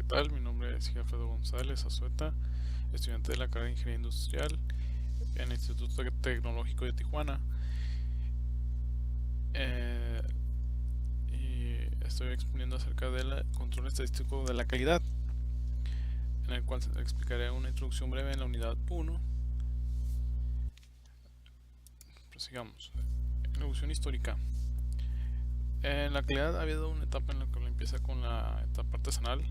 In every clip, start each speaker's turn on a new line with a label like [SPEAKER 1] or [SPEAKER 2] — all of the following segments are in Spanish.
[SPEAKER 1] tal? Mi nombre es Alfredo González Azueta, estudiante de la carrera de Ingeniería Industrial en el Instituto Tecnológico de Tijuana. Eh, y estoy exponiendo acerca del control estadístico de la calidad, en el cual explicaré una introducción breve en la unidad 1. Prosigamos. Evolución histórica. En la calidad ha habido una etapa en la que empieza con la etapa artesanal,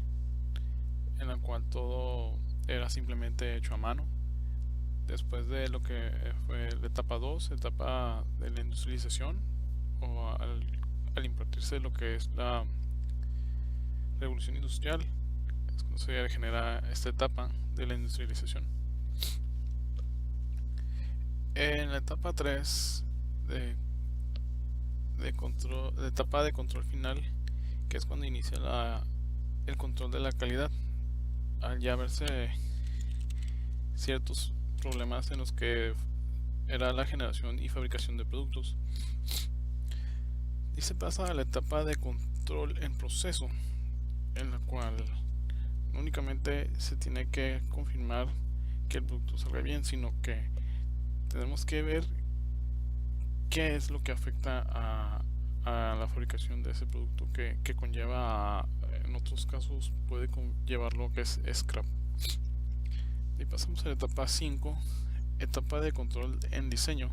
[SPEAKER 1] en la cual todo era simplemente hecho a mano. Después de lo que fue la etapa 2, etapa de la industrialización, o al impartirse lo que es la revolución industrial, es cuando se genera esta etapa de la industrialización. En la etapa 3 de etapa de control final, que es cuando inicia el control de la calidad, al ya verse ciertos problemas en los que era la generación y fabricación de productos. Y se pasa a la etapa de control en proceso, en la cual únicamente se tiene que confirmar que el producto salga bien, sino que tenemos que ver qué es lo que afecta a la fabricación de ese producto, que conlleva, en otros casos puede conllevar lo que es scrap. Y pasamos a la etapa 5, etapa de control en diseño,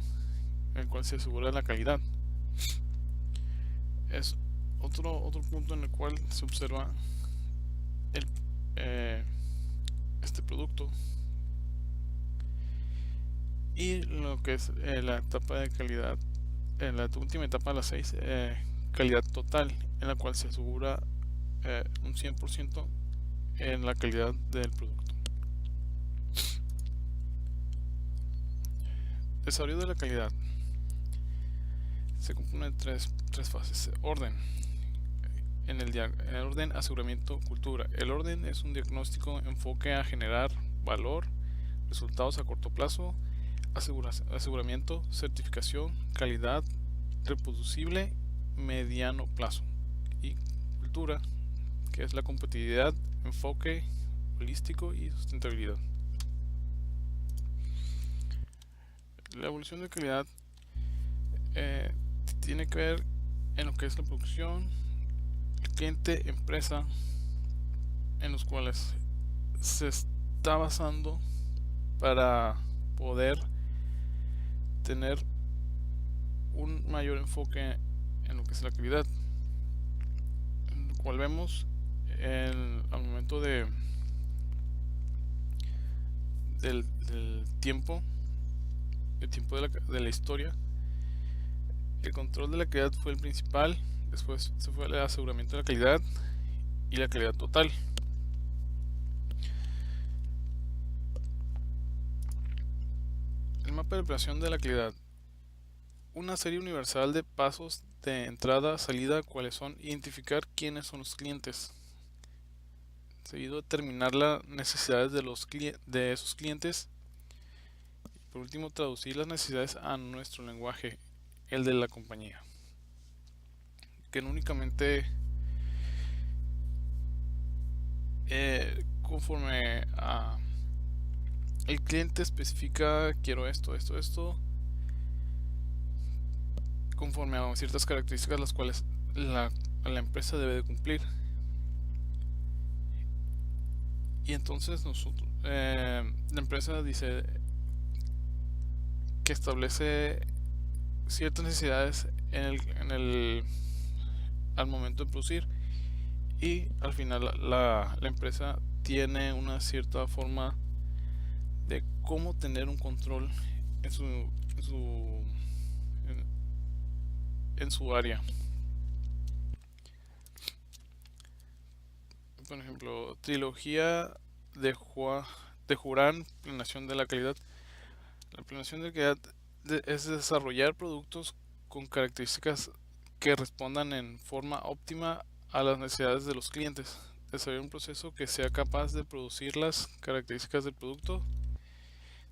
[SPEAKER 1] en el cual se asegura la calidad. Es otro punto en el cual se observa el, este producto. Y lo que es la etapa de calidad, en la última etapa, la 6, calidad total, en la cual se asegura un 100% en la calidad del producto. Desarrollo de la calidad se compone de tres fases. Orden. En el orden, aseguramiento, cultura. El orden es un diagnóstico enfoque a generar valor, resultados a corto plazo, aseguramiento, certificación, calidad, reproducible, mediano plazo. Y cultura, que es la competitividad, enfoque holístico y sustentabilidad. La evolución de calidad tiene que ver en lo que es la producción, el cliente, empresa, en los cuales se está basando para poder tener un mayor enfoque en lo que es la calidad, en lo cual vemos al momento del tiempo, el tiempo de la historia. El control de la calidad fue el principal, después se fue el aseguramiento de la calidad y la calidad total. El mapa de operación de la calidad. Una serie universal de pasos de entrada, salida, cuáles son, identificar quiénes son los clientes. Seguido, determinar las necesidades de esos clientes. Y por último, traducir las necesidades a nuestro lenguaje, el de la compañía. Que no únicamente conforme a el cliente especifica quiero esto, conforme a ciertas características las cuales la empresa debe de cumplir. Y entonces la empresa dice que establece ciertas necesidades al momento de producir, y al final la empresa tiene una cierta forma de cómo tener un control en su área. Por ejemplo, trilogía de Juran, planeación de la calidad. La planeación de la calidad es desarrollar productos con características que respondan en forma óptima a las necesidades de los clientes. Desarrollar un proceso que sea capaz de producir las características del producto,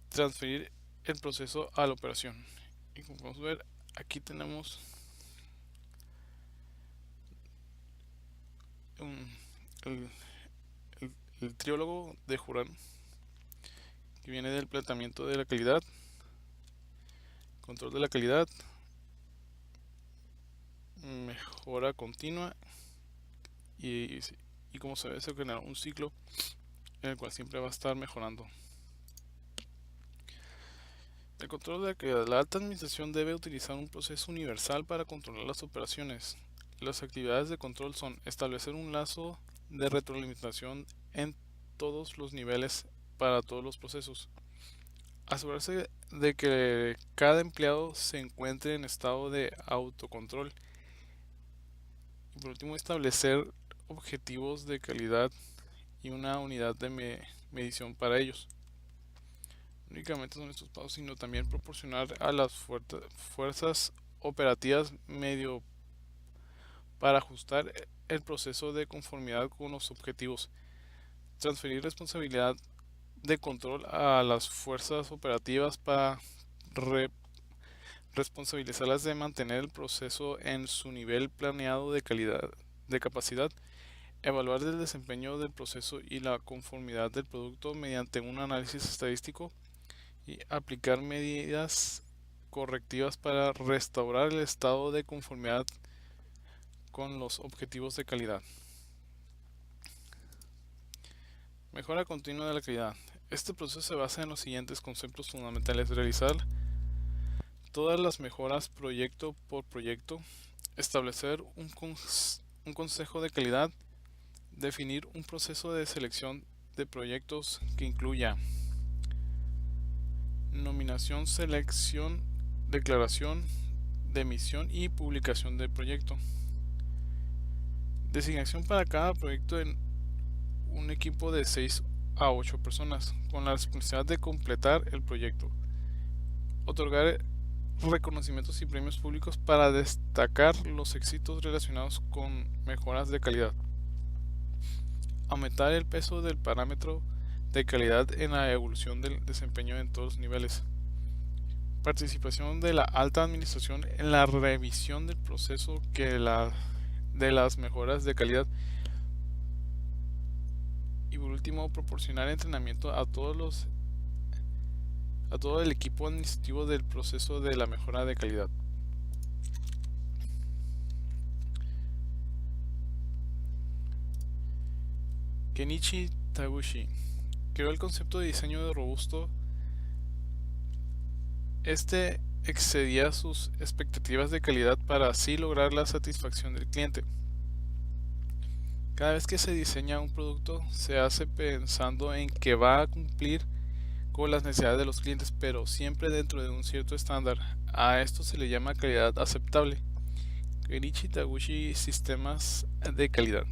[SPEAKER 1] transferir el proceso a la operación. Y como podemos ver, aquí tenemos el el triólogo de Juran, que viene del planteamiento de la calidad, control de la calidad, mejora continua y como se ve, se genera un ciclo en el cual siempre va a estar mejorando. El control de la calidad. La alta administración debe utilizar un proceso universal para controlar las operaciones. Las actividades de control son establecer un lazo de retroalimentación en todos los niveles para todos los procesos, asegurarse de que cada empleado se encuentre en estado de autocontrol y por último establecer objetivos de calidad y una unidad de medición para ellos. Únicamente son estos pasos, sino también proporcionar a las fuerzas operativas medio para ajustar el proceso de conformidad con los objetivos, transferir responsabilidad de control a las fuerzas operativas para responsabilizarlas de mantener el proceso en su nivel planeado de calidad, de capacidad, evaluar el desempeño del proceso y la conformidad del producto mediante un análisis estadístico y aplicar medidas correctivas para restaurar el estado de conformidad con los objetivos de calidad. Mejora continua de la calidad. Este proceso se basa en los siguientes conceptos fundamentales: realizar todas las mejoras proyecto por proyecto, establecer un consejo de calidad, definir un proceso de selección de proyectos que incluya nominación, selección, declaración de emisión y publicación del proyecto, designación para cada proyecto en un equipo de 6 a 8 personas con la responsabilidad de completar el proyecto, otorgar reconocimientos y premios públicos para destacar los éxitos relacionados con mejoras de calidad, aumentar el peso del parámetro de calidad en la evolución del desempeño en todos los niveles, participación de la alta administración en la revisión del proceso de las mejoras de calidad y por último proporcionar entrenamiento a todo el equipo administrativo del proceso de la mejora de calidad. Kenichi Taguchi creó el concepto de diseño de robusto. Este excedía sus expectativas de calidad para así lograr la satisfacción del cliente. Cada vez que se diseña un producto se hace pensando en que va a cumplir con las necesidades de los clientes, pero siempre dentro de un cierto estándar. A esto se le llama calidad aceptable. Kenichi Taguchi Sistemas de calidad.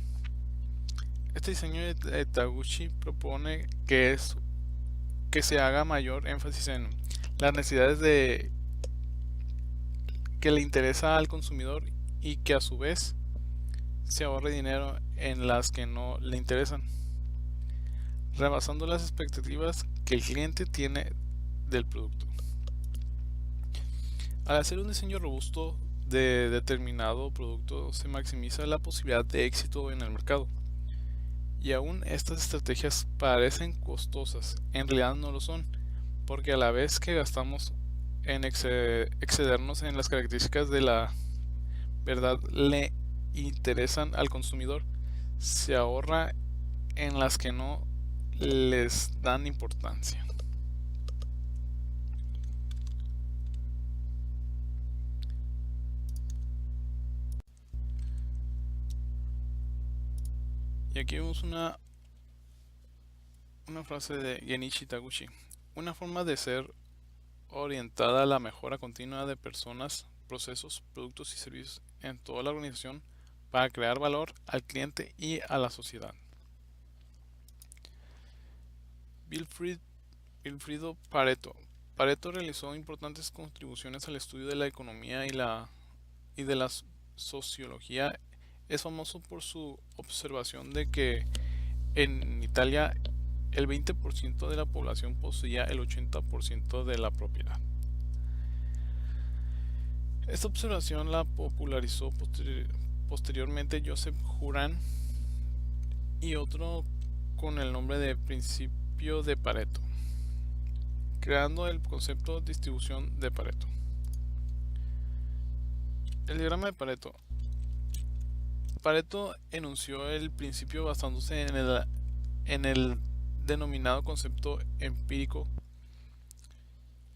[SPEAKER 1] Este diseño de Taguchi propone que se haga mayor énfasis en las necesidades que le interesa al consumidor y que a su vez se ahorre dinero en las que no le interesan, rebasando las expectativas que el cliente tiene del producto. Al hacer un diseño robusto de determinado producto se maximiza la posibilidad de éxito en el mercado. Y aún estas estrategias parecen costosas, en realidad no lo son, porque a la vez que gastamos en excedernos en las características de la verdad le interesan al consumidor, se ahorra en las que no les dan importancia. Y aquí vemos una frase de Genichi Taguchi. Una forma de ser orientada a la mejora continua de personas, procesos, productos y servicios en toda la organización para crear valor al cliente y a la sociedad. Vilfredo Pareto. Pareto realizó importantes contribuciones al estudio de la economía y de la sociología. Es famoso por su observación de que en Italia el 20% de la población poseía el 80% de la propiedad. Esta observación la popularizó posteriormente Joseph Juran y otro con el nombre de principio de Pareto, creando el concepto de distribución de Pareto. El diagrama de Pareto. Pareto enunció el principio basándose en el denominado concepto empírico.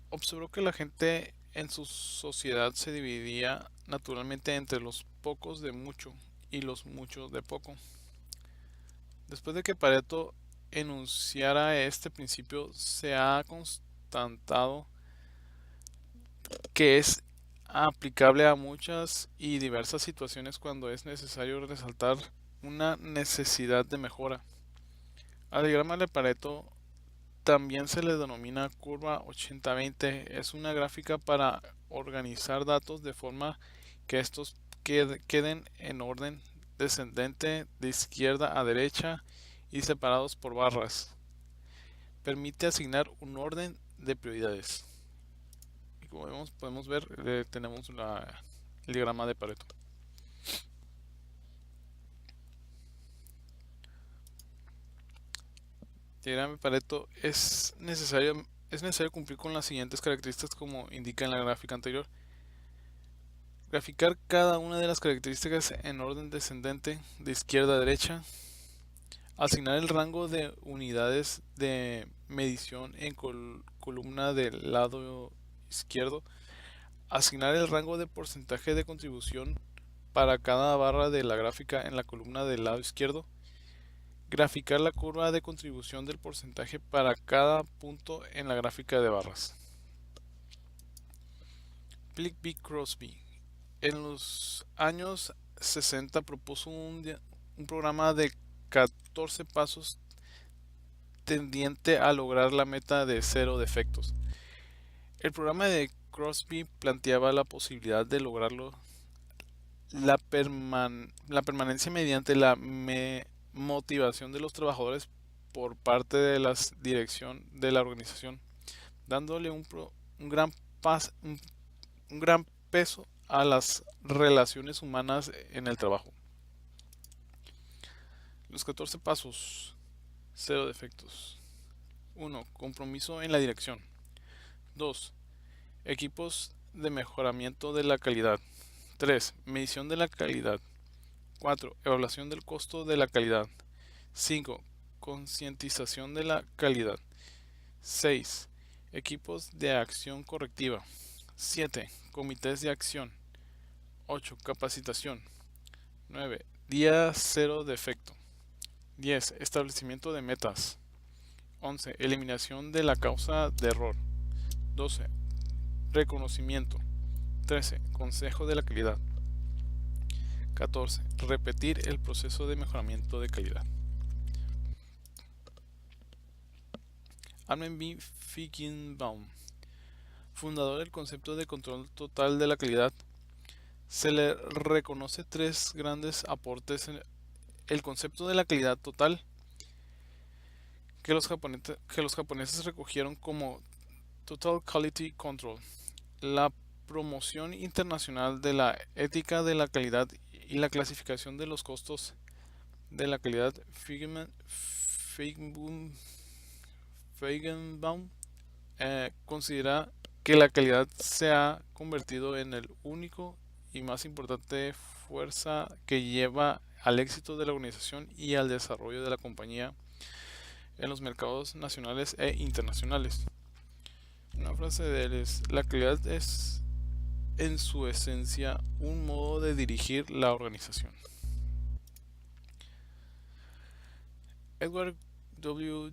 [SPEAKER 1] Observó que la gente en su sociedad se dividía naturalmente entre los pocos de mucho y los muchos de poco. Después de que Pareto enunciara este principio, se ha constatado que es aplicable a muchas y diversas situaciones cuando es necesario resaltar una necesidad de mejora. Al diagrama de Pareto también se le denomina curva 80-20. Es una gráfica para organizar datos de forma que estos queden en orden descendente de izquierda a derecha y separados por barras. Permite asignar un orden de prioridades. Y como podemos ver, tenemos el diagrama de Pareto. El diagrama de Pareto es necesario cumplir con las siguientes características como indica en la gráfica anterior. Graficar cada una de las características en orden descendente de izquierda a derecha. Asignar el rango de unidades de medición en columna del lado izquierdo. Asignar el rango de porcentaje de contribución para cada barra de la gráfica en la columna del lado izquierdo. Graficar la curva de contribución del porcentaje para cada punto en la gráfica de barras. Plick B. Crosby en los años 60 propuso un programa de 14 pasos tendiente a lograr la meta de 0 defectos. El programa de Crosby planteaba la posibilidad de lograrlo la permanencia mediante la motivación de los trabajadores por parte de la dirección de la organización, dándole un gran peso a las relaciones humanas en el trabajo. Los 14 pasos. 0 defectos. 1. Compromiso en la dirección. 2. Equipos de mejoramiento de la calidad. 3. Medición de la calidad. 4. Evaluación del costo de la calidad. 5. Concientización de la calidad. 6. Equipos de acción correctiva. 7. Comités de acción. 8. Capacitación. 9. Día 0 defecto. 10. Establecimiento de metas. 11. Eliminación de la causa de error. 12. Reconocimiento. 13. Consejo de la calidad. 14. Repetir el proceso de mejoramiento de calidad. Armin B. Feigenbaum, fundador del concepto de control total de la calidad, se le reconoce 3 grandes aportes en el concepto de la calidad total que los japoneses recogieron como Total Quality Control, la promoción internacional de la ética de la calidad y la clasificación de los costos de la calidad. Feigenbaum considera que la calidad se ha convertido en el único y más importante fuerza que lleva al éxito de la organización y al desarrollo de la compañía en los mercados nacionales e internacionales. Una frase de él es: la calidad es en su esencia un modo de dirigir la organización. Edward W.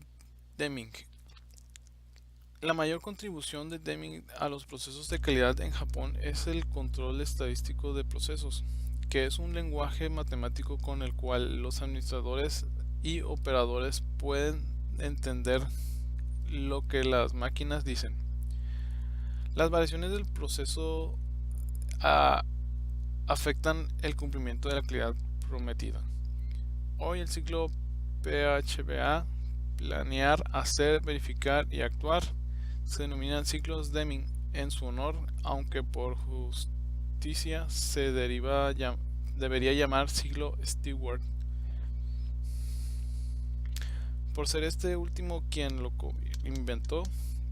[SPEAKER 1] Deming. La mayor contribución de Deming a los procesos de calidad en Japón es el control estadístico de procesos, que es un lenguaje matemático con el cual los administradores y operadores pueden entender lo que las máquinas dicen. Las variaciones del proceso afectan el cumplimiento de la calidad prometida. Hoy el ciclo PHBA, planear, hacer, verificar y actuar, se denominan ciclos Deming en su honor, aunque por justicia se debería llamar ciclo Stewart. Por ser este último quien lo inventó,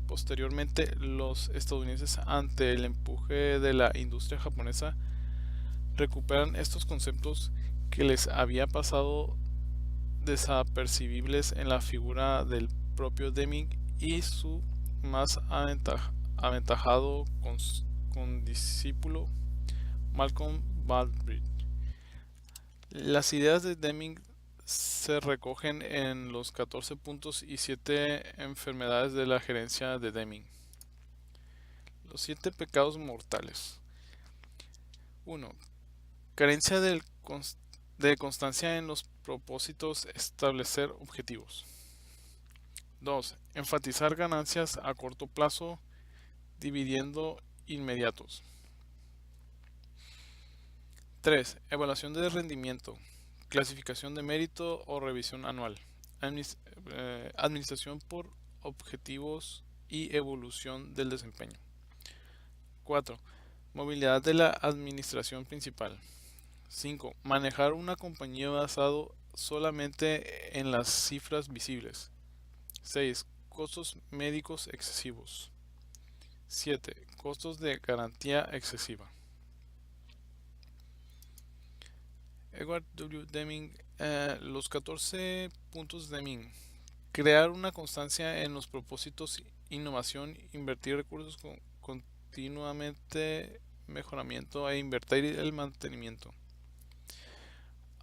[SPEAKER 1] posteriormente los estadounidenses, ante el empuje de la industria japonesa, recuperan estos conceptos que les había pasado desapercibibles en la figura del propio Deming y su más aventajado condiscípulo Malcolm Baldrige. Las ideas de Deming se recogen en los 14 puntos y 7 enfermedades de la gerencia de Deming. Los 7 pecados mortales. 1. Carencia de constancia en los propósitos, establecer objetivos. 2. Enfatizar ganancias a corto plazo, dividiendo inmediatos. 3. Evaluación de rendimiento, clasificación de mérito o revisión anual. Administración por objetivos y evolución del desempeño. 4. Movilidad de la administración principal. 5. Manejar una compañía basado solamente en las cifras visibles. 6. Costos médicos excesivos. 7. Costos de garantía excesiva. Edward W. Deming, los 14 puntos de Deming. Crear una constancia en los propósitos, innovación, invertir recursos continuamente, mejoramiento e invertir el mantenimiento.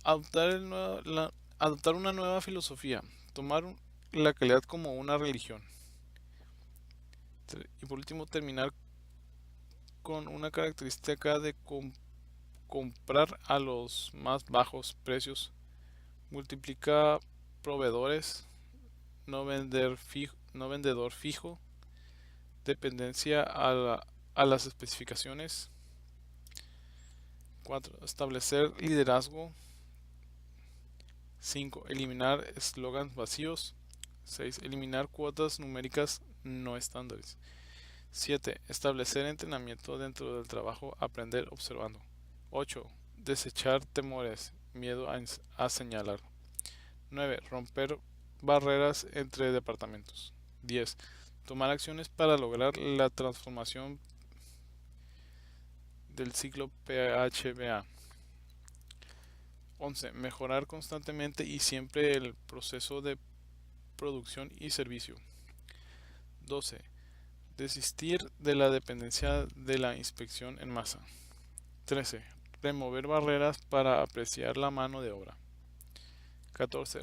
[SPEAKER 1] Adoptar una nueva filosofía, tomar la calidad como una religión. Y por último, terminar con una característica de comprar a los más bajos precios. Multiplica proveedores, no vendedor fijo, dependencia a las especificaciones. 4. Establecer liderazgo. 5. Eliminar eslogans vacíos. 6. Eliminar cuotas numéricas no estándares. 7. Establecer entrenamiento dentro del trabajo, aprender observando. 8. Desechar temores, miedo a señalar. 9. Romper barreras entre departamentos. 10. Tomar acciones para lograr la transformación del ciclo PHBA. 11. Mejorar constantemente y siempre el proceso de producción y servicio. 12. Desistir de la dependencia de la inspección en masa. 13. Remover barreras para apreciar la mano de obra. 14.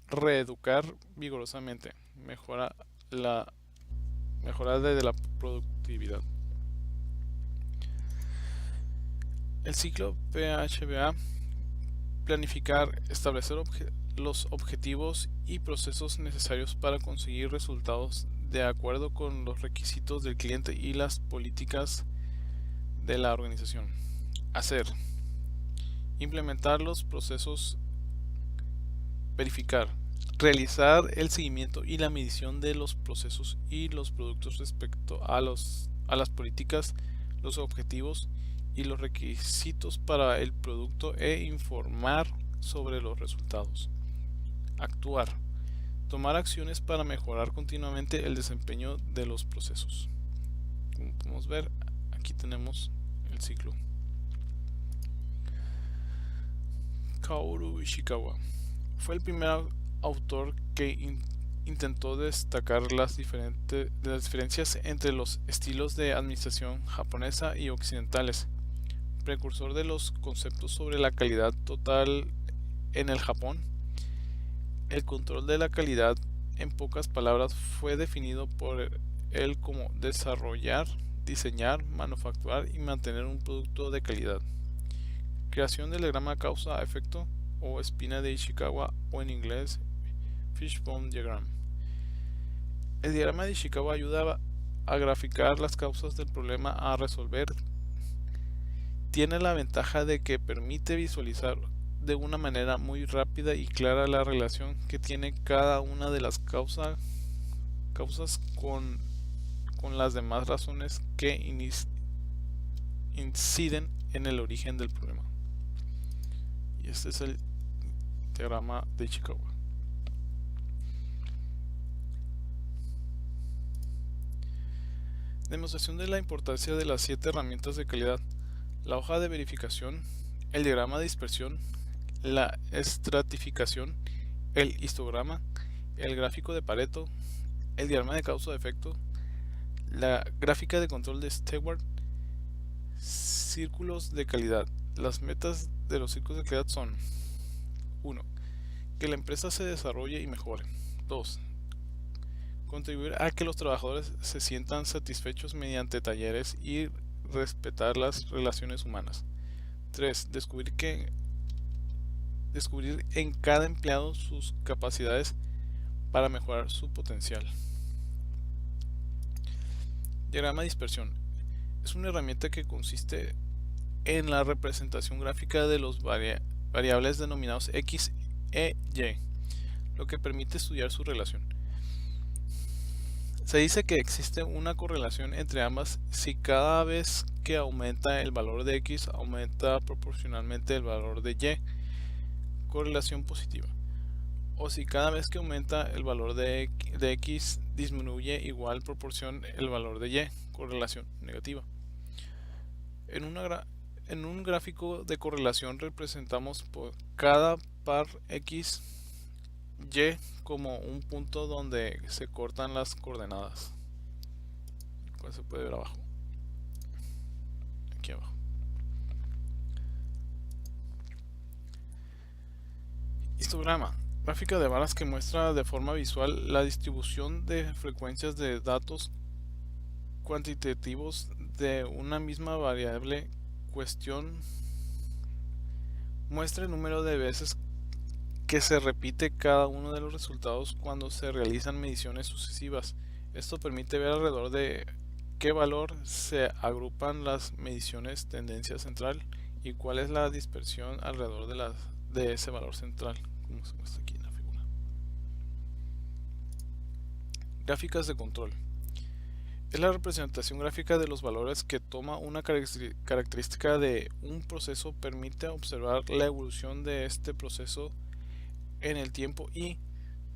[SPEAKER 1] Reeducar vigorosamente. Mejora de la productividad. El ciclo PHBA: planificar, establecer los objetivos y procesos necesarios para conseguir resultados de acuerdo con los requisitos del cliente y las políticas de la organización. Hacer, implementar los procesos, verificar, realizar el seguimiento y la medición de los procesos y los productos respecto a las políticas, los objetivos y los requisitos para el producto e informar sobre los resultados. Actuar, tomar acciones para mejorar continuamente el desempeño de los procesos. Como podemos ver, aquí tenemos el ciclo. Kaoru Ishikawa fue el primer autor que intentó destacar las diferencias entre los estilos de administración japonesa y occidentales, precursor de los conceptos sobre la calidad total en el Japón. El control de la calidad, en pocas palabras, fue definido por él como desarrollar, diseñar, manufacturar y mantener un producto de calidad. Creación del diagrama causa-efecto o espina de Ishikawa, o en inglés Fishbone Diagram. El diagrama de Ishikawa ayuda a graficar las causas del problema a resolver. Tiene la ventaja de que permite visualizar de una manera muy rápida y clara la relación que tiene cada una de las causas con las demás razones que inciden en el origen del problema. Y este es el diagrama de Ishikawa. Demostración de la importancia de las 7 herramientas de calidad: la hoja de verificación, el diagrama de dispersión, la estratificación, el histograma, el gráfico de Pareto, el diagrama de causa-efecto, la gráfica de control de Stewart, círculos de calidad. Las metas de los círculos de calidad son: 1. Que la empresa se desarrolle y mejore. 2. Contribuir a que los trabajadores se sientan satisfechos mediante talleres y respetar las relaciones humanas. 3. Descubrir en cada empleado sus capacidades para mejorar su potencial. Diagrama de dispersión. Es una herramienta que consiste en la representación gráfica de los variables denominados X e Y, lo que permite estudiar su relación. Se dice que existe una correlación entre ambas si cada vez que aumenta el valor de X aumenta proporcionalmente el valor de Y, correlación positiva, o si cada vez que aumenta el valor de X disminuye igual proporción el valor de Y, correlación negativa. En un gráfico de correlación representamos por cada par X, Y como un punto donde se cortan las coordenadas, cual se puede ver abajo, aquí abajo. Histograma: gráfica de barras que muestra de forma visual la distribución de frecuencias de datos cuantitativos de una misma variable. Cuestión: muestra el número de veces que se repite cada uno de los resultados cuando se realizan mediciones sucesivas. Esto permite ver alrededor de qué valor se agrupan las mediciones tendencia central y cuál es la dispersión alrededor de ese valor central, como se muestra aquí en la figura. Gráficas de control: es la representación gráfica de los valores que toma una característica de un proceso, permite observar la evolución de este proceso en el tiempo y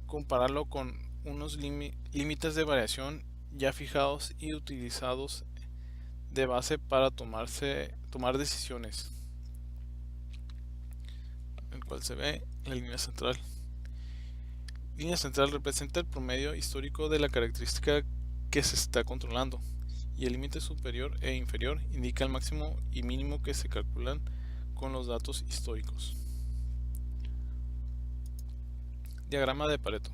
[SPEAKER 1] compararlo con unos límites de variación ya fijados y utilizados de base para tomar decisiones, el cual se ve la línea central. Línea central representa el promedio histórico de la característica que se está controlando, y el límite superior e inferior indica el máximo y mínimo que se calculan con los datos históricos. Diagrama de Pareto: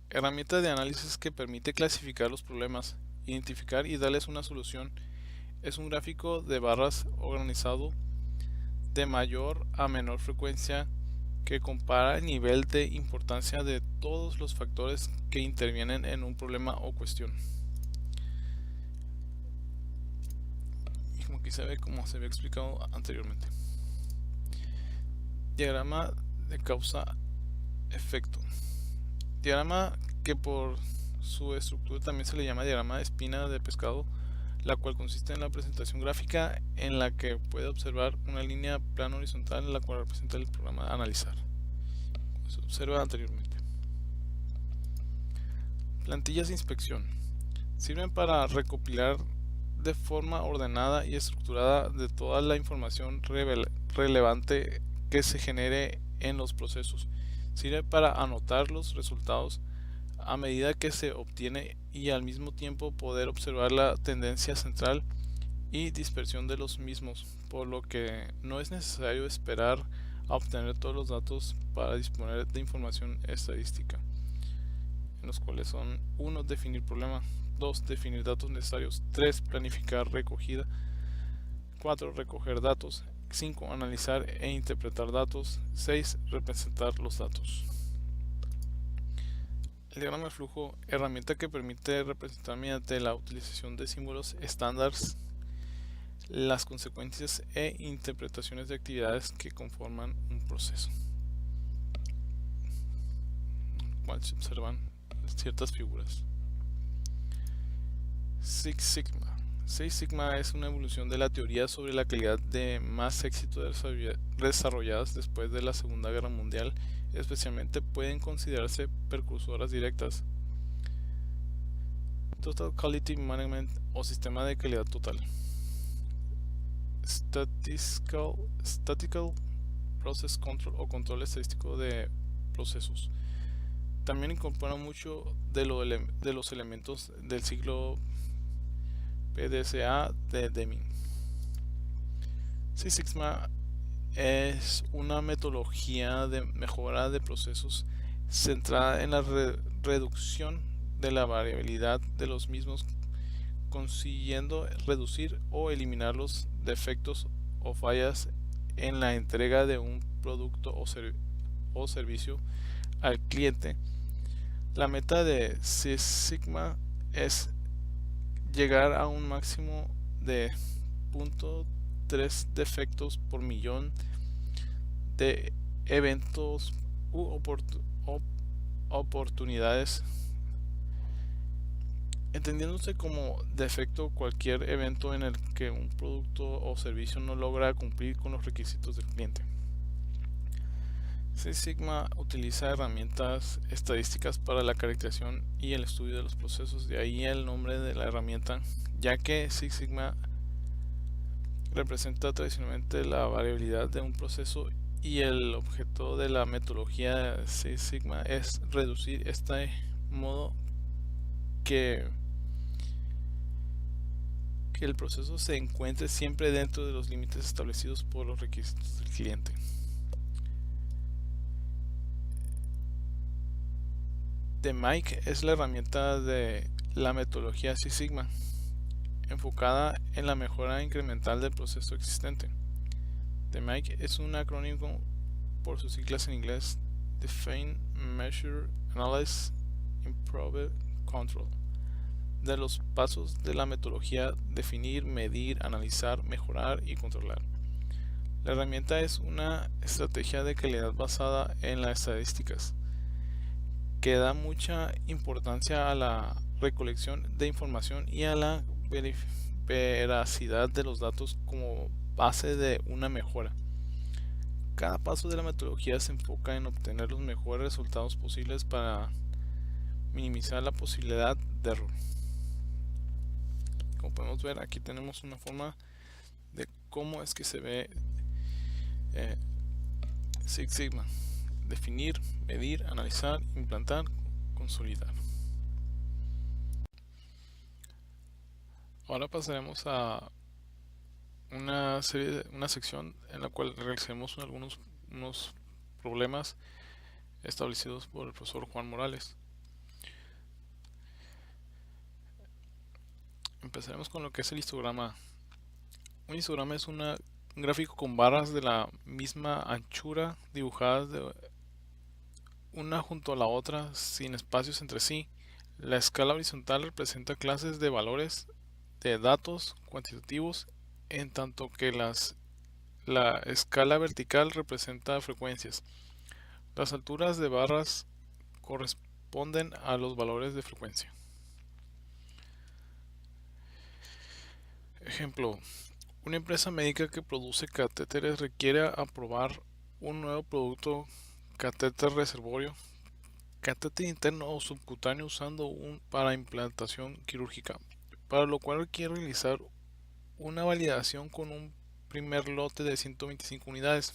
[SPEAKER 1] herramienta de análisis que permite clasificar los problemas, identificar y darles una solución. Es un gráfico de barras organizado de mayor a menor frecuencia que compara el nivel de importancia de todos los factores que intervienen en un problema o cuestión. Y como aquí se ve, como se había explicado anteriormente. Diagrama de causa-efecto: diagrama que por su estructura también se le llama diagrama de espina de pescado, la cual consiste en la presentación gráfica en la que puede observar una línea plana horizontal en la cual representa el programa a analizar, como se observa anteriormente. Plantillas de inspección: sirven para recopilar de forma ordenada y estructurada de toda la información relevante que se genere en los procesos. Sirve para anotar los resultados a medida que se obtiene y al mismo tiempo poder observar la tendencia central y dispersión de los mismos, por lo que no es necesario esperar a obtener todos los datos para disponer de información estadística, en los cuales son: 1. Definir problema; 2. Definir datos necesarios; 3. Planificar recogida; 4. Recoger datos; 5. Analizar e interpretar datos; 6. Representar los datos. El diagrama de flujo: herramienta que permite representar mediante la utilización de símbolos estándares las consecuencias e interpretaciones de actividades que conforman un proceso, en el cual se observan ciertas figuras. Six Sigma. Six Sigma es una evolución de la teoría sobre la calidad de más éxito desarrolladas después de la Segunda Guerra Mundial. Especialmente pueden considerarse precursoras directas Total Quality Management o sistema de calidad total. Statistical Process Control o control estadístico de procesos. También incorpora mucho de los elementos del ciclo PDCA de Deming. Six Sigma es una metodología de mejora de procesos centrada en la reducción de la variabilidad de los mismos, consiguiendo reducir o eliminar los defectos o fallas en la entrega de un producto o servicio al cliente. La meta de Six Sigma es llegar a un máximo de 0.3 defectos por millón de eventos u oportunidades, entendiéndose como defecto cualquier evento en el que un producto o servicio no logra cumplir con los requisitos del cliente. Six Sigma utiliza herramientas estadísticas para la caracterización y el estudio de los procesos, de ahí el nombre de la herramienta, ya que Six Sigma representa tradicionalmente la variabilidad de un proceso y el objeto de la metodología Six Sigma es reducir este modo que el proceso se encuentre siempre dentro de los límites establecidos por los requisitos del cliente. DMAIC es la herramienta de la metodología Six Sigma enfocada en la mejora incremental del proceso existente. DMAIC es un acrónimo por sus siglas en inglés: Define, Measure, Analyze, Improve, Control. De los pasos de la metodología: definir, medir, analizar, mejorar y controlar. La herramienta es una estrategia de calidad basada en las estadísticas, que da mucha importancia a la recolección de información y a la veracidad de los datos como base de una mejora. Cada paso de la metodología se enfoca en obtener los mejores resultados posibles para minimizar la posibilidad de error. Como podemos ver, aquí tenemos una forma de cómo es que se ve Six Sigma: definir, medir, analizar, implantar, consolidar. Ahora pasaremos a una sección en la cual realizaremos unos problemas establecidos por el profesor Juan Morales. Empezaremos con lo que es el histograma. Un histograma es un gráfico con barras de la misma anchura dibujadas de una junto a la otra sin espacios entre sí. La escala horizontal representa clases de valores de datos cuantitativos, en tanto que la escala vertical representa frecuencias. Las alturas de barras corresponden a los valores de frecuencia. Ejemplo: una empresa médica que produce catéteres requiere aprobar un nuevo producto, catéter reservorio, catéter interno o subcutáneo usando para implantación quirúrgica, para lo cual requiere realizar una validación con un primer lote de 125 unidades,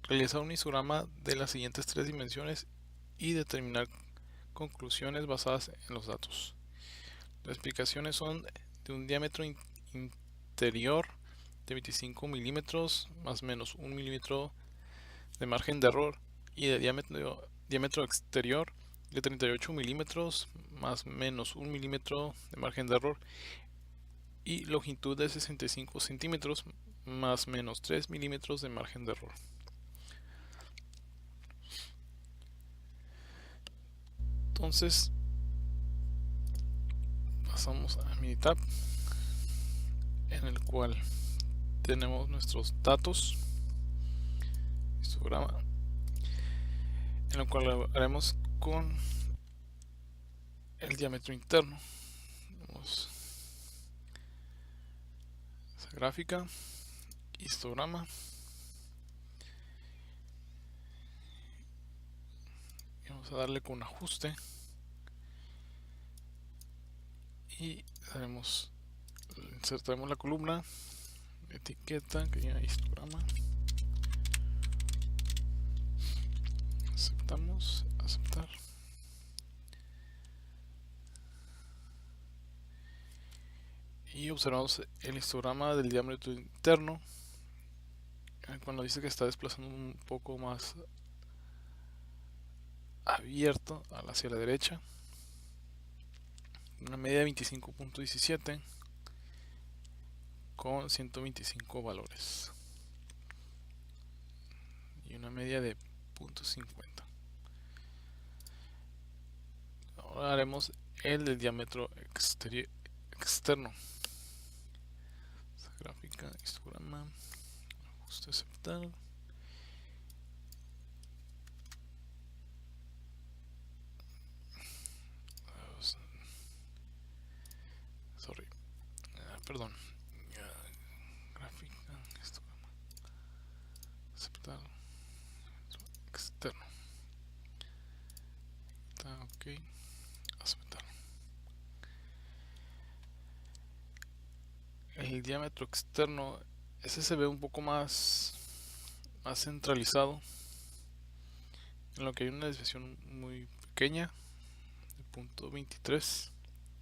[SPEAKER 1] realizar un histograma de las siguientes tres dimensiones y determinar conclusiones basadas en los datos. Las explicaciones son de un diámetro interior de 25 milímetros más menos 1 milímetro de margen de error, y de diámetro exterior de 38 milímetros más menos 1 milímetro de margen de error, y longitud de 65 centímetros más menos 3 milímetros de margen de error. Entonces pasamos a Minitab, en el cual tenemos nuestros datos, histograma, en el cual haremos con el diámetro interno. Vamos a esa gráfica, histograma, y vamos a darle con ajuste y insertaremos la columna, etiqueta que lleva histograma, aceptamos, aceptar, y observamos el histograma del diámetro interno. Cuando dice que está desplazando un poco más abierto hacia la derecha, una media de 25.17 con 125 valores y una media de 0.50. Ahora haremos el del diámetro externo. Gráfica, histograma, ajuste, aceptar. Perdón. Gráfica, histograma, aceptar, externo. Está ok, aceptar. El diámetro externo, ese se ve un poco más centralizado, en lo que hay una desviación muy pequeña de 0.23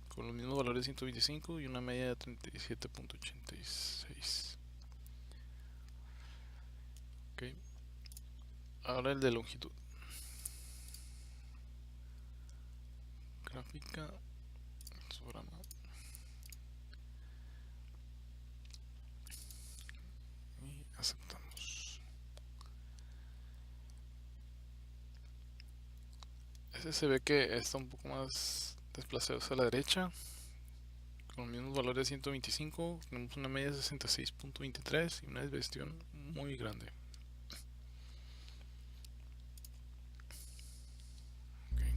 [SPEAKER 1] con los mismos valores de 125 y una media de 37.86. Okay. Ahora el de longitud. Gráfica, histograma, y aceptamos. Ese se ve que está un poco más desplazado hacia la derecha, con los mismos valores de 125. Tenemos una media de 66.23 y una desviación muy grande. Okay.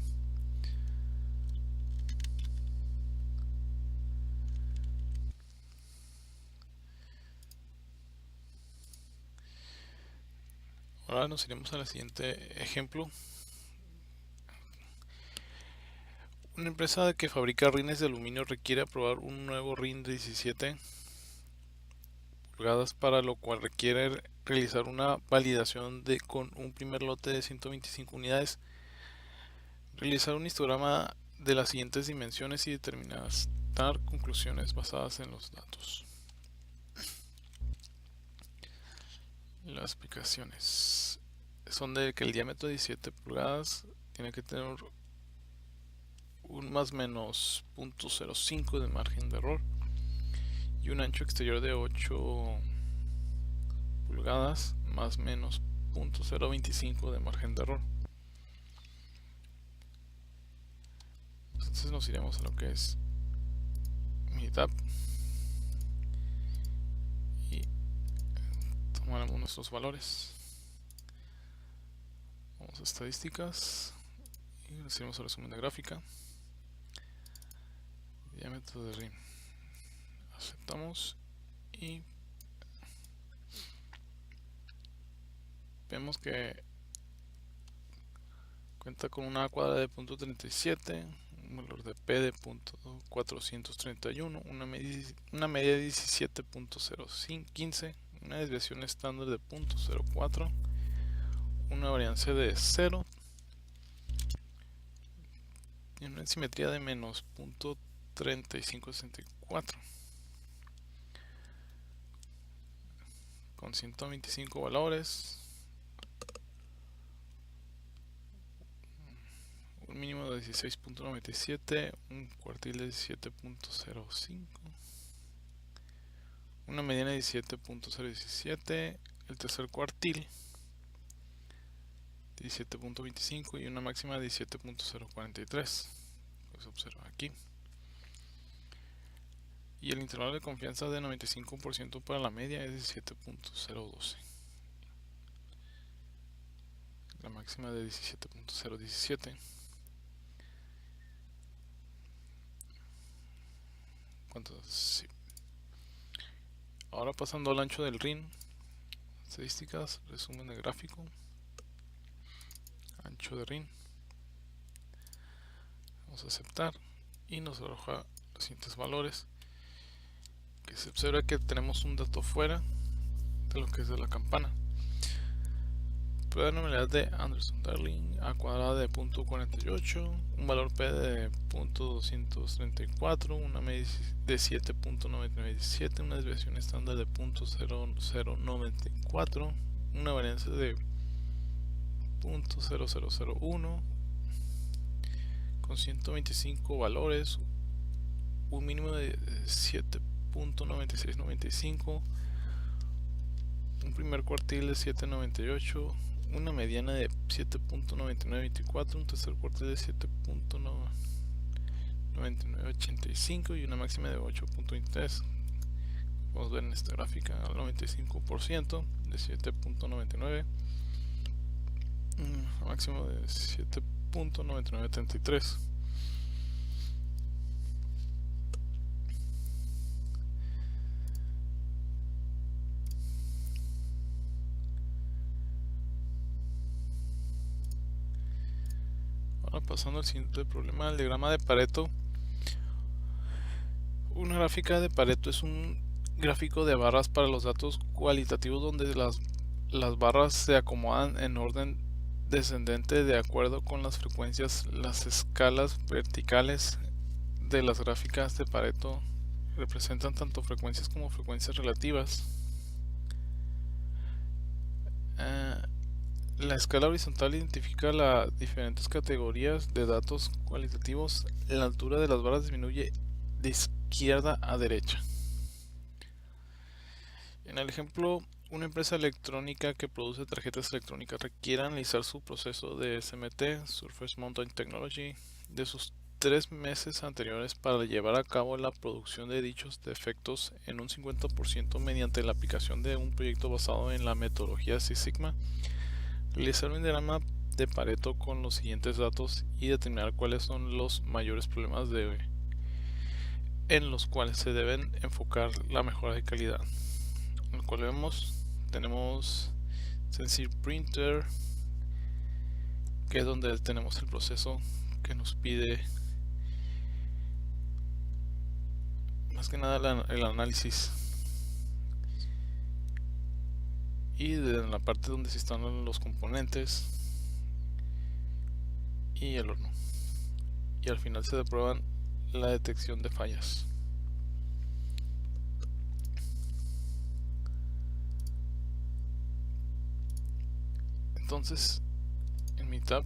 [SPEAKER 1] Ahora nos iremos al siguiente ejemplo. Una empresa que fabrica rines de aluminio requiere aprobar un nuevo rin de 17 pulgadas, para lo cual requiere realizar una validación con un primer lote de 125 unidades, realizar un histograma de las siguientes dimensiones y dar conclusiones basadas en los datos. Las explicaciones son de que el diámetro de 17 pulgadas tiene que tener un más menos 0.05 de margen de error y un ancho exterior de 8 pulgadas más menos 0.025 de margen de error. Entonces nos iremos a lo que es Minitab y tomaremos nuestros valores. Vamos a estadísticas y nos iremos a resumen de gráfica. Diámetro de rin, aceptamos y vemos que cuenta con una cuadra de 0.37, un valor de P de 0.431, una media de 17.015, una desviación estándar de 0.04, una varianza de 0 y una simetría de menos 0.3564 con 125 valores, un mínimo de 16.97, un cuartil de 17.05, una mediana de 17.017, el tercer cuartil 17.25 y una máxima de 17.043. Pues observa aquí. Y el intervalo de confianza de 95% para la media es de 7.012. La máxima de 17.017. ¿Cuántos? Sí. Ahora pasando al ancho del rin. Estadísticas, resumen de gráfico. Ancho de rin. Vamos a aceptar y nos arroja los siguientes valores, que se observa que tenemos un dato fuera de lo que es de la campana. Prueba de normalidad de Anderson-Darling a cuadrada de 0.48, un valor P de 0.234, una media de 7.997, una desviación estándar de 0.0094, una varianza de 0.0001 con 125 valores, un mínimo de 7.9695, un primer cuartil de 7.98, una mediana de 7.9924, un tercer cuartil de 7.9985 y una máxima de 8.23. Podemos ver en esta gráfica al 95% de 7.99, máximo de 7.9933. Ahora pasando al siguiente problema, el diagrama de Pareto. Una gráfica de Pareto es un gráfico de barras para los datos cualitativos donde las barras se acomodan en orden descendente de acuerdo con las frecuencias. Las escalas verticales de las gráficas de Pareto representan tanto frecuencias como frecuencias relativas. La escala horizontal identifica las diferentes categorías de datos cualitativos. La altura de las barras disminuye de izquierda a derecha. En el ejemplo, una empresa electrónica que produce tarjetas electrónicas requiere analizar su proceso de SMT, Surface Mounting Technology, de sus 3 meses anteriores para llevar a cabo la producción de dichos defectos en un 50% mediante la aplicación de un proyecto basado en la metodología Six Sigma. Realizar un diagrama de Pareto con los siguientes datos y determinar cuáles son los mayores problemas en los cuales se deben enfocar la mejora de calidad. En el cual tenemos Sensor Printer, que es donde tenemos el proceso que nos pide más que nada el análisis, y de la parte donde se instalan los componentes y el horno, y al final se prueban la detección de fallas. Entonces en mi tab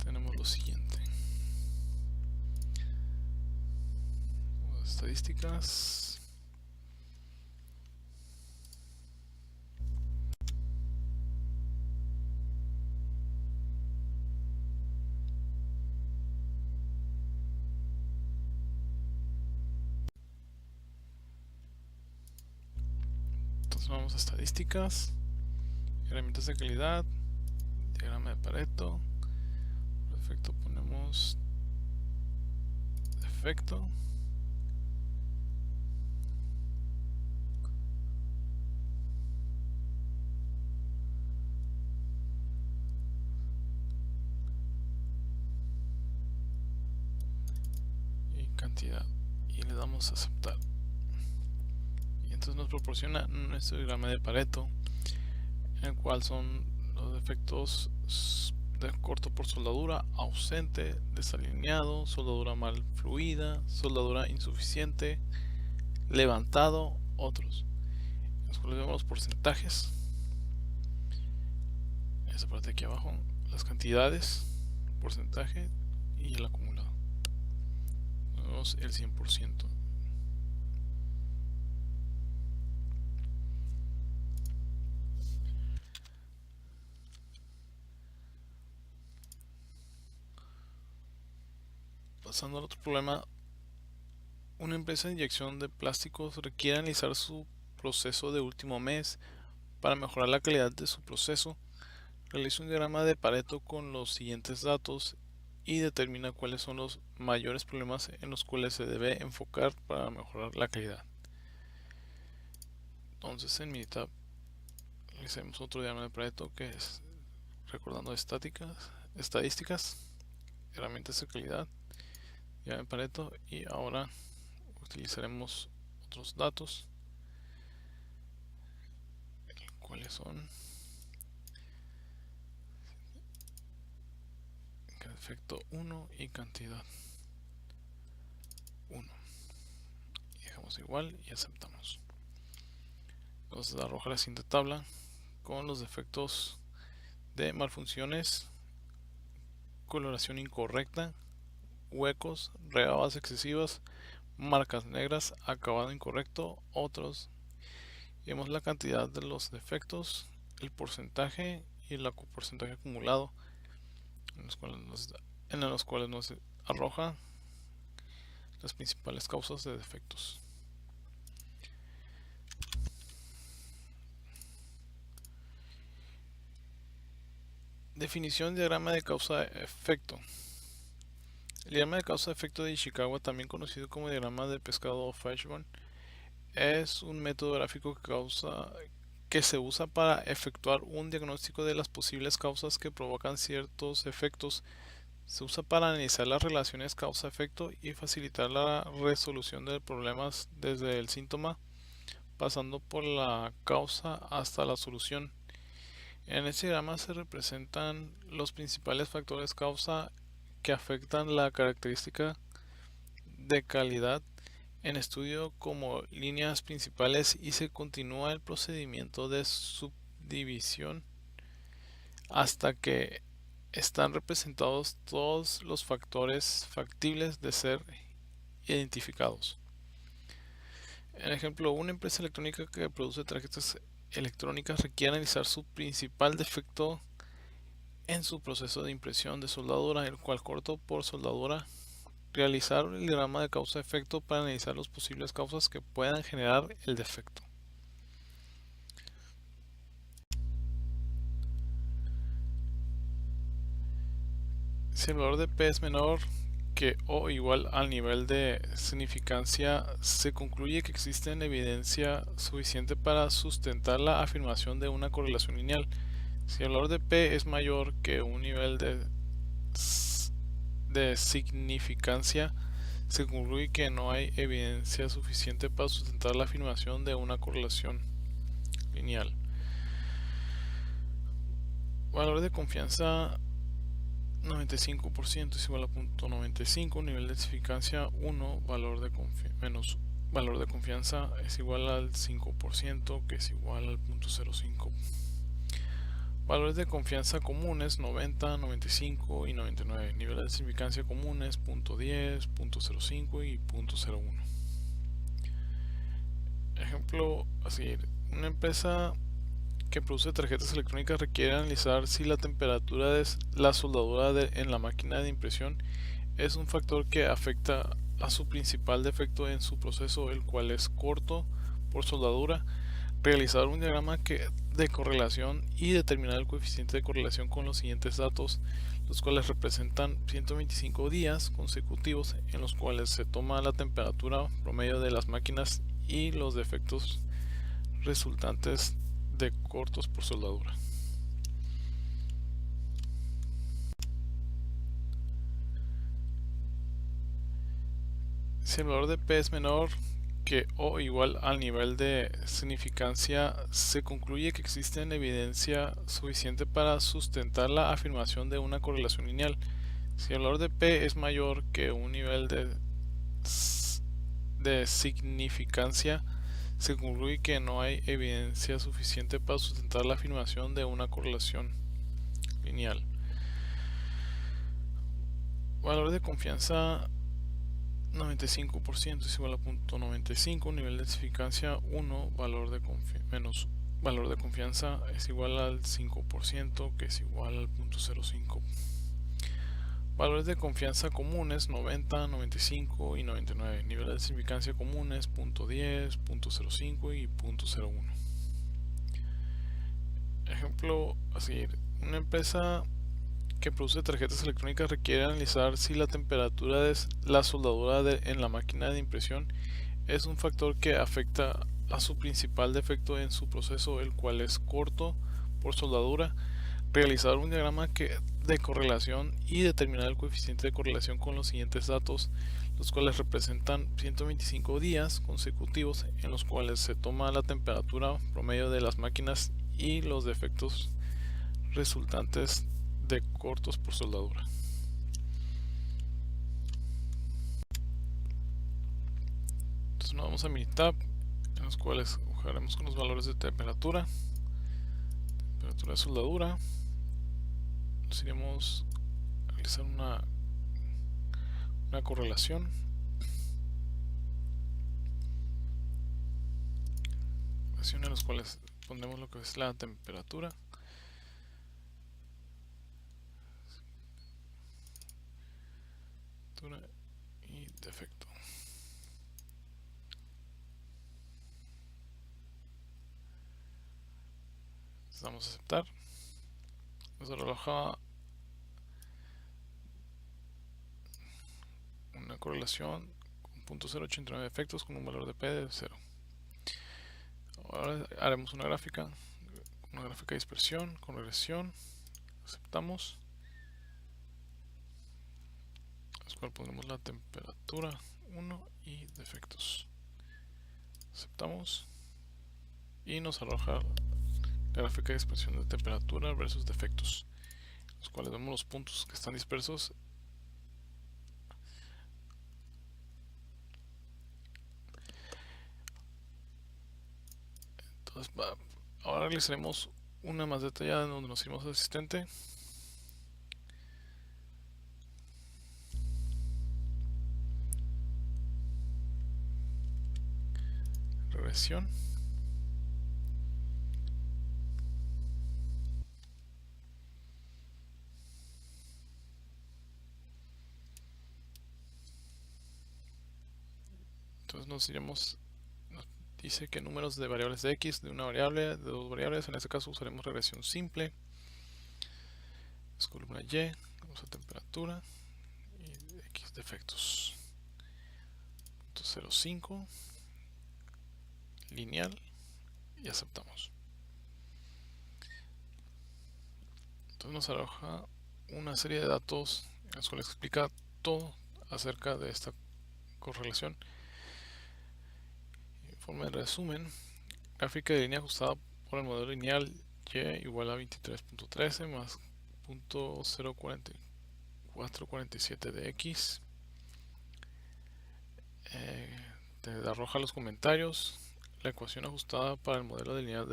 [SPEAKER 1] tenemos lo siguiente: estadísticas, vamos a estadísticas, herramientas de calidad, diagrama de Pareto. Por defecto ponemos defecto, y cantidad, y le damos a aceptar. Entonces nos proporciona nuestro diagrama de Pareto, en el cual son los defectos de corto por soldadura, ausente, desalineado, soldadura mal fluida, soldadura insuficiente, levantado, otros. Los cuales vemos los porcentajes, esa parte de aquí abajo, las cantidades, porcentaje y el acumulado. Vemos el 100%. Pasando al otro problema, una empresa de inyección de plásticos requiere analizar su proceso de último mes. Para mejorar la calidad de su proceso, realiza un diagrama de Pareto con los siguientes datos y determina cuáles son los mayores problemas en los cuales se debe enfocar para mejorar la calidad. Entonces en mi tab realizamos otro diagrama de Pareto, que es recordando estadísticas, herramientas de calidad, ya en Pareto, y ahora utilizaremos otros datos, cuáles son efecto 1 y cantidad 1, y dejamos igual y aceptamos. Nos arroja la siguiente tabla con los defectos de malfunciones, coloración incorrecta, huecos, rebadas excesivas, marcas negras, acabado incorrecto, otros. Vemos la cantidad de los defectos, el porcentaje y el porcentaje acumulado, en los cuales nos arroja las principales causas de defectos. Definición de diagrama de causa-efecto. El diagrama de causa-efecto de Ishikawa, también conocido como diagrama de pescado o Fishbone, es un método gráfico que se usa para efectuar un diagnóstico de las posibles causas que provocan ciertos efectos. Se usa para analizar las relaciones causa-efecto y facilitar la resolución de problemas desde el síntoma, pasando por la causa hasta la solución. En este diagrama se representan los principales factores causa que afectan la característica de calidad en estudio como líneas principales, y se continúa el procedimiento de subdivisión hasta que están representados todos los factores factibles de ser identificados. En ejemplo, una empresa electrónica que produce tarjetas electrónicas requiere analizar su principal defecto en su proceso de impresión de soldadura, el cual corto por soldadura. Realizar el diagrama de causa-efecto para analizar las posibles causas que puedan generar el defecto. Si el valor de P es menor que o igual al nivel de significancia, se concluye que existe evidencia suficiente para sustentar la afirmación de una correlación lineal. Si el valor de P es mayor que un nivel de significancia, se concluye que no hay evidencia suficiente para sustentar la afirmación de una correlación lineal. Valor de confianza 95% es igual a 0.95, nivel de significancia 1, valor de confianza es igual al 5%, que es igual al 0.05. Valores de confianza comunes 90, 95 y 99. Nivel de significancia comunes 0.10, 0.05 y 0.01. Ejemplo, así, una empresa que produce tarjetas electrónicas requiere analizar si la temperatura de la soldadura en la máquina de impresión es un factor que afecta a su principal defecto en su proceso, el cual es corto por soldadura. Realizar un diagrama de correlación y determinar el coeficiente de correlación con los siguientes datos, los cuales representan 125 días consecutivos en los cuales se toma la temperatura promedio de las máquinas y los defectos resultantes de cortos por soldadura. Si el valor de P es menor que o igual al nivel de significancia, se concluye que existe evidencia suficiente para sustentar la afirmación de una correlación lineal. Si el valor de P es mayor que un nivel de significancia, se concluye que no hay evidencia suficiente para sustentar la afirmación de una correlación lineal. Valor de confianza 95% es igual a 0.95, nivel de significancia 1, valor de confianza es igual al 5%, que es igual al 0.05. Valores de confianza comunes 90, 95 y 99. Nivel de significancia comunes 0.10, 0.05 y 0.01. Ejemplo, así, una empresa que produce tarjetas electrónicas requiere analizar si la temperatura de la soldadura en la máquina de impresión es un factor que afecta a su principal defecto en su proceso, el cual es corto por soldadura. Realizar un diagrama de correlación y determinar el coeficiente de correlación con los siguientes datos, los cuales representan 125 días consecutivos en los cuales se toma la temperatura promedio de las máquinas y los defectos resultantes de cortos por soldadura. Entonces nos vamos a Minitab, en los cuales jugaremos con los valores de temperatura de soldadura. Iremos a realizar una correlación. En los cuales pondremos lo que es la temperatura y defecto. Vamos a aceptar. Nos arroja una correlación con 0.089 efectos con un valor de P de 0. Ahora haremos una gráfica de dispersión con regresión. Aceptamos. Al cual pondremos la temperatura 1 y defectos. Aceptamos. Y nos arroja la gráfica de dispersión de temperatura versus defectos, los cuales vemos los puntos que están dispersos. Entonces ahora realizaremos una más detallada en donde nos iremos al asistente. Regresión. Entonces nos dice que números de variables de x, de una variable, de dos variables. En este caso usaremos regresión simple. Es columna y, vamos a temperatura y x defectos. 0.05 lineal y aceptamos. Entonces nos arroja una serie de datos en los cuales explica todo acerca de esta correlación. Informe de resumen: gráfica de línea ajustada por el modelo lineal y igual a 23.13 más 0.04447 de x. Te arroja los comentarios. La ecuación ajustada para el modelo lineal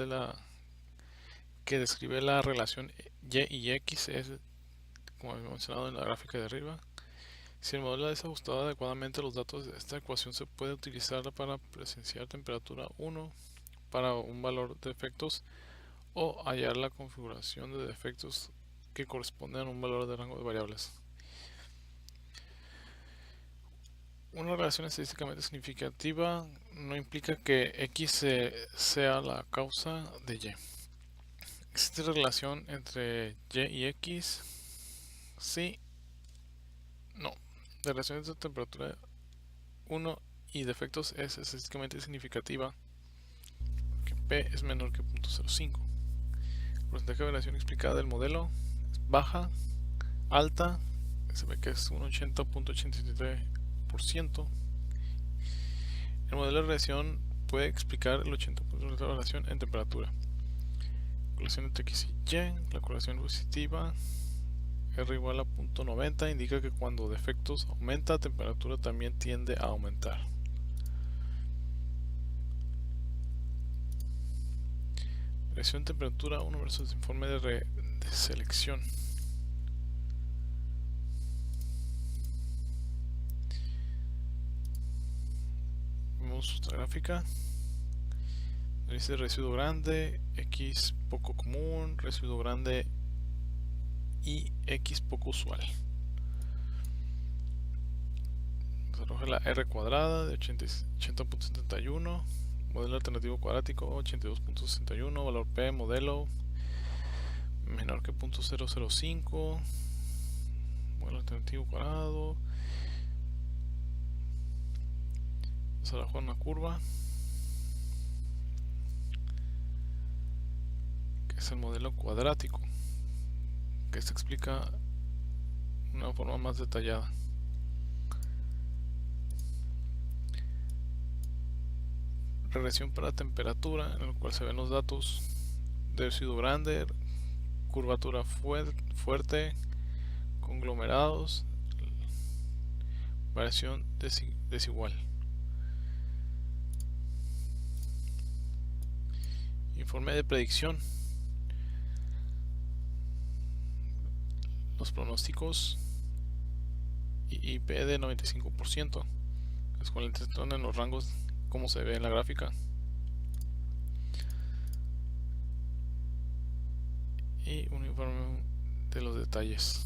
[SPEAKER 1] que describe la relación y y x es, como he mencionado en la gráfica de arriba. Si el modelo es ajustado adecuadamente, los datos de esta ecuación se puede utilizar para presenciar temperatura 1 para un valor de defectos o hallar la configuración de defectos que corresponden a un valor de rango de variables. Una relación estadísticamente significativa no implica que x sea la causa de y. ¿Existe relación entre y y x? Sí. No. La relación entre temperatura 1 y defectos es estadísticamente significativa, que P es menor que 0.05. El porcentaje de variación explicada del modelo es baja, alta, se ve que es un 80.87%. El modelo de regresión puede explicar el 80% de la variación en temperatura. Correlación entre x y y, la correlación positiva R igual a 0.90 indica que cuando defectos aumenta, la temperatura también tiende a aumentar. Regresión temperatura 1 versus informe de selección. Vemos otra gráfica. Dice residuo grande, x poco común, residuo grande y x poco usual. Nos arroja la R cuadrada de 80.71, modelo alternativo cuadrático 82.61, valor P modelo menor que 0.005, modelo alternativo cuadrado. Nos arroja una curva que es el modelo cuadrático, que se explica una forma más detallada. Regresión para temperatura, en el cual se ven los datos de residuo grande, curvatura fuerte, conglomerados, variación desigual. Informe de predicción. Los pronósticos IP de 95%. Es con la intención en los rangos como se ve en la gráfica. Y un informe de los detalles.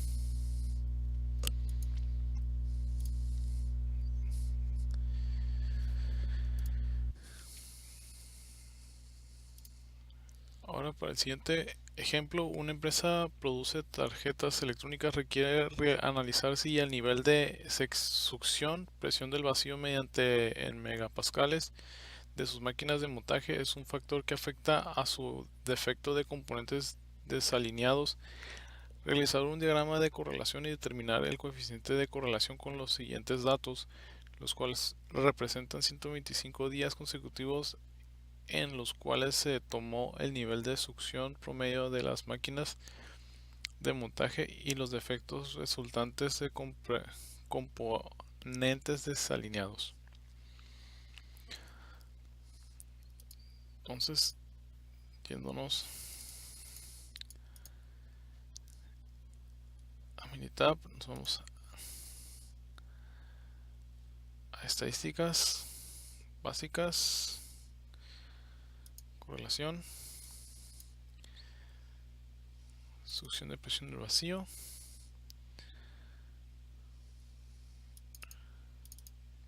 [SPEAKER 1] Ahora para el siguiente ejemplo, una empresa produce tarjetas electrónicas, requiere analizar si el nivel de succión, presión del vacío mediante en megapascales de sus máquinas de montaje es un factor que afecta a su defecto de componentes desalineados. Realizar un diagrama de correlación y determinar el coeficiente de correlación con los siguientes datos, los cuales representan 125 días consecutivos en los cuales se tomó el nivel de succión promedio de las máquinas de montaje y los defectos resultantes de componentes desalineados. Entonces, yéndonos a Minitab, nos vamos a estadísticas básicas, correlación, succión de presión del vacío,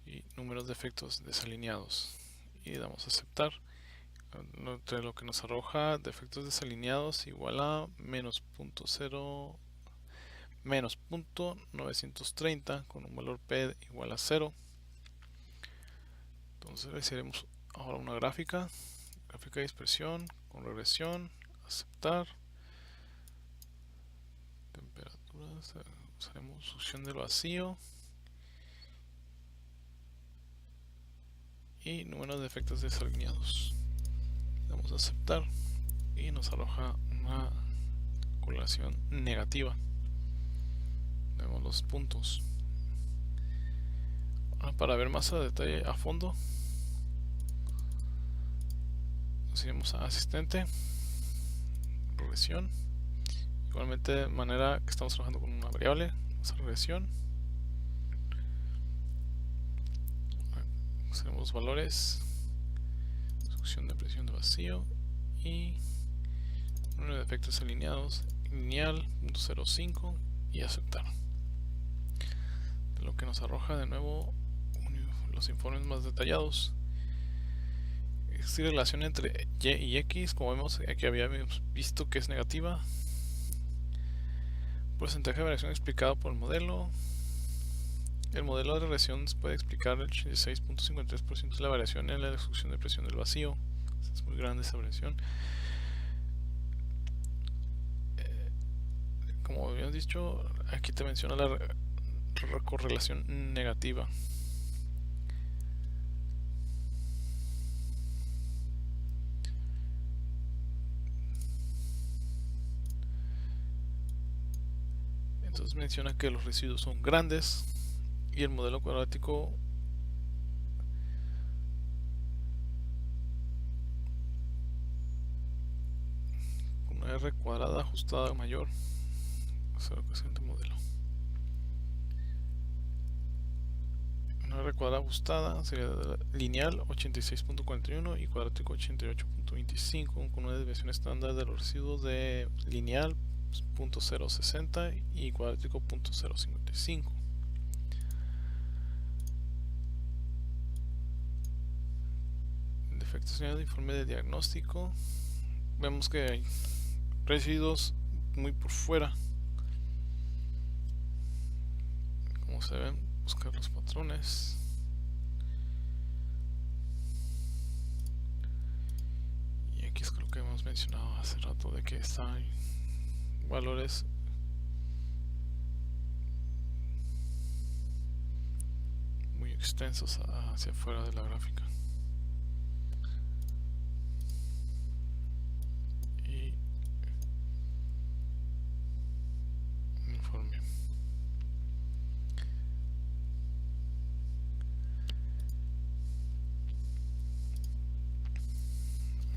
[SPEAKER 1] y números de efectos desalineados, y damos a aceptar. Entre lo que nos arroja defectos desalineados igual a menos 0.930 con un valor P igual a 0. Entonces realizaremos ahora una gráfica de dispersión con regresión, aceptar, temperaturas, usaremos succión del vacío y número de efectos desalineados. Damos a aceptar y nos arroja una correlación negativa. Vemos los puntos. Ahora, para ver más a detalle a fondo, nos iremos a asistente, regresión. Igualmente, de manera que estamos trabajando con una variable, vamos a regresión. Tenemos los valores, succión de presión de vacío y número de efectos alineados, lineal, 0.05 y aceptar. De lo que nos arroja de nuevo los informes más detallados. Existe relación entre Y y X, como vemos aquí habíamos visto que es negativa. Porcentaje de variación explicado por el modelo. El modelo de regresión puede explicar el 86.53% de la variación en la succión de presión del vacío. Es muy grande esa variación. Como habíamos dicho, aquí te menciona la correlación negativa. Entonces menciona que los residuos son grandes y el modelo cuadrático con una R cuadrada ajustada mayor es el presente modelo. Una R cuadrada ajustada sería lineal 86.41 y cuadrático 88.25 con una desviación estándar de los residuos de lineal 0.060 y cuadrático 0.055. Defectos en el informe de diagnóstico. Vemos que hay residuos muy por fuera. Como se ven, buscar los patrones. Y aquí es lo que hemos mencionado hace rato de que están valores extensos hacia afuera de la gráfica. Y informe.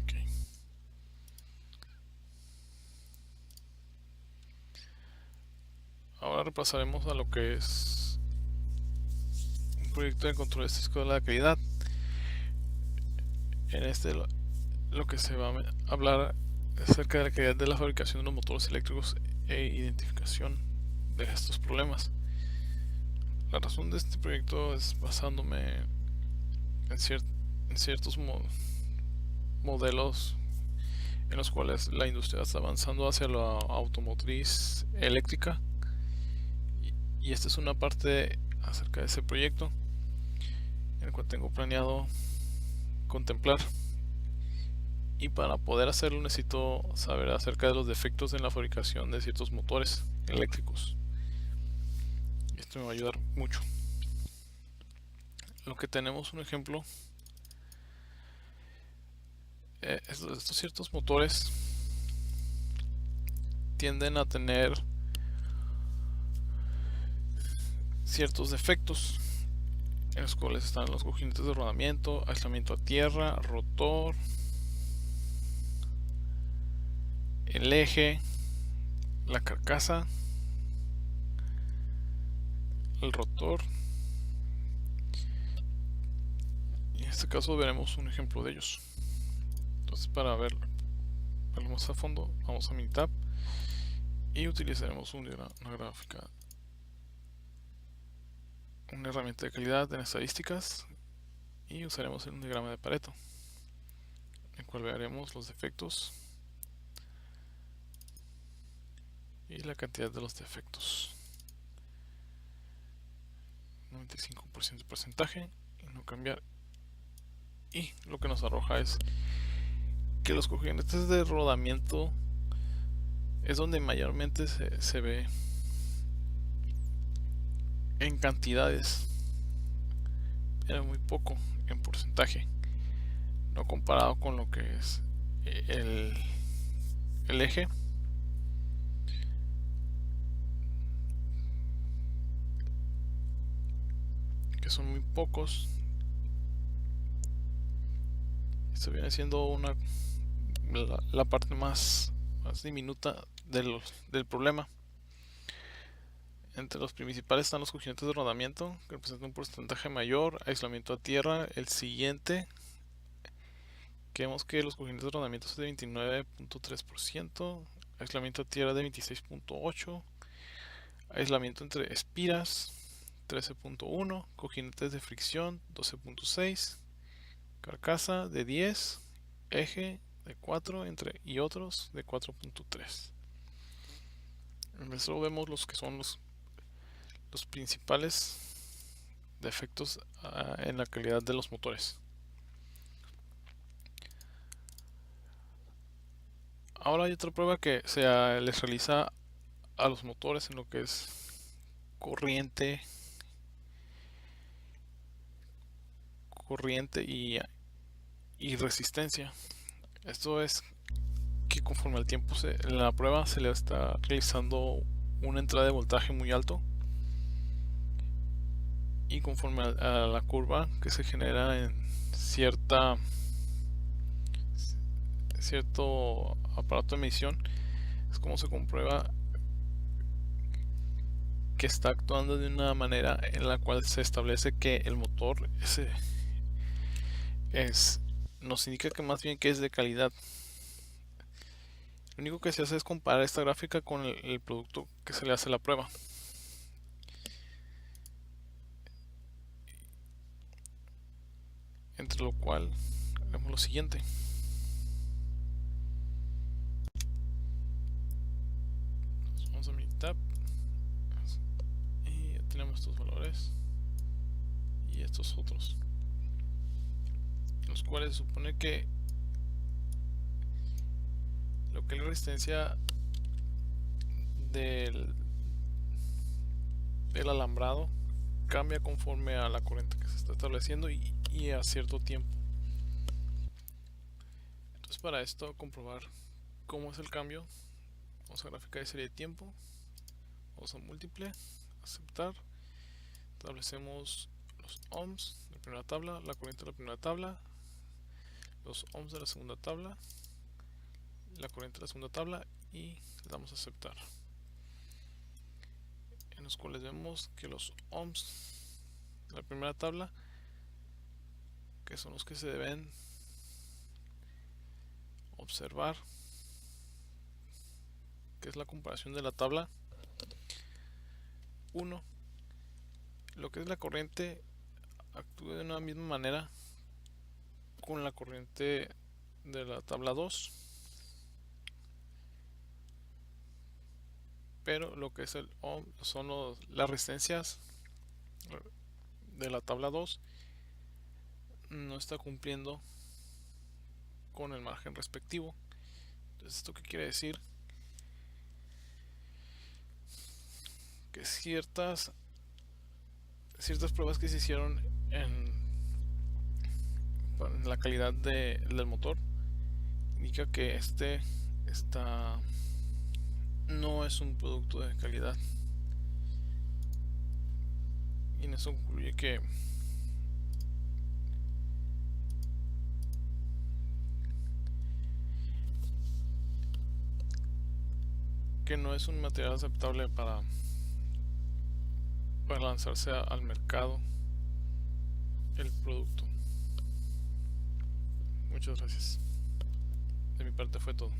[SPEAKER 1] Okay. Ahora repasaremos a lo que es un proyecto de control estadístico de la calidad. En este lo que se va a hablar acerca de la calidad de la fabricación de los motores eléctricos e identificación de estos problemas. La razón de este proyecto es basándome en ciertos modelos en los cuales la industria está avanzando hacia la automotriz eléctrica, y esta es una parte acerca de ese proyecto en el cual tengo planeado contemplar. Y para poder hacerlo necesito saber acerca de los defectos en la fabricación de ciertos motores eléctricos. Esto me va a ayudar mucho. Lo que tenemos un ejemplo, estos ciertos motores tienden a tener ciertos defectos, en los cuales están los cojines de rodamiento, aislamiento a tierra, rotor, el eje, la carcasa, el rotor. Y en este caso veremos un ejemplo de ellos. Entonces, para verlo más a fondo, vamos a Minitab y utilizaremos una gráfica, una herramienta de calidad en estadísticas, y usaremos el diagrama de Pareto, en el cual veremos los defectos y la cantidad de los defectos. 95% de porcentaje y no cambiar. Y lo que nos arroja es que los cojinetes de rodamiento es donde mayormente se ve en cantidades, pero muy poco en porcentaje, no comparado con lo que es el eje, que son muy pocos. Esto viene siendo la parte más diminuta del problema. Entre los principales están los cojinetes de rodamiento, que representan un porcentaje mayor. Aislamiento a tierra, el siguiente, que vemos que los cojinetes de rodamiento es de 29.3%, aislamiento a tierra de 26.8%, aislamiento entre espiras 13.1%, cojinetes de fricción 12.6%, carcasa de 10%, eje de 4%, y otros de 4.3%. En esto vemos los que son los principales defectos en la calidad de los motores. Ahora hay otra prueba que se les realiza a los motores en lo que es corriente y resistencia. Esto es que conforme al tiempo en la prueba se le está realizando una entrada de voltaje muy alto, y conforme a la curva que se genera en cierto aparato de medición, es como se comprueba que está actuando de una manera en la cual se establece que el motor nos indica que más bien que es de calidad. Lo único que se hace es comparar esta gráfica con el producto que se le hace la prueba. Entre lo cual haremos lo siguiente. Vamos a Minitab y ya tenemos estos valores y estos otros, los cuales se supone que lo que es la resistencia del alambrado cambia conforme a la corriente que se está estableciendo y a cierto tiempo. Entonces, para esto comprobar cómo es el cambio, vamos a gráfica de serie de tiempo, vamos a múltiple, aceptar, establecemos los ohms de la primera tabla, la corriente de la primera tabla, los ohms de la segunda tabla, la corriente de la segunda tabla, y le damos a aceptar, en los cuales vemos que los ohms de la primera tabla, que son los que se deben observar, que es la comparación de la tabla 1, lo que es la corriente actúa de una misma manera con la corriente de la tabla 2, pero lo que es el ohm son las resistencias de la tabla 2 no está cumpliendo con el margen respectivo. Entonces, ¿esto qué quiere decir? Que ciertas pruebas que se hicieron en la calidad del motor indica que este no es un producto de calidad, y en eso concluye que no es un material aceptable para lanzarse al mercado el producto. Muchas gracias. De mi parte fue todo.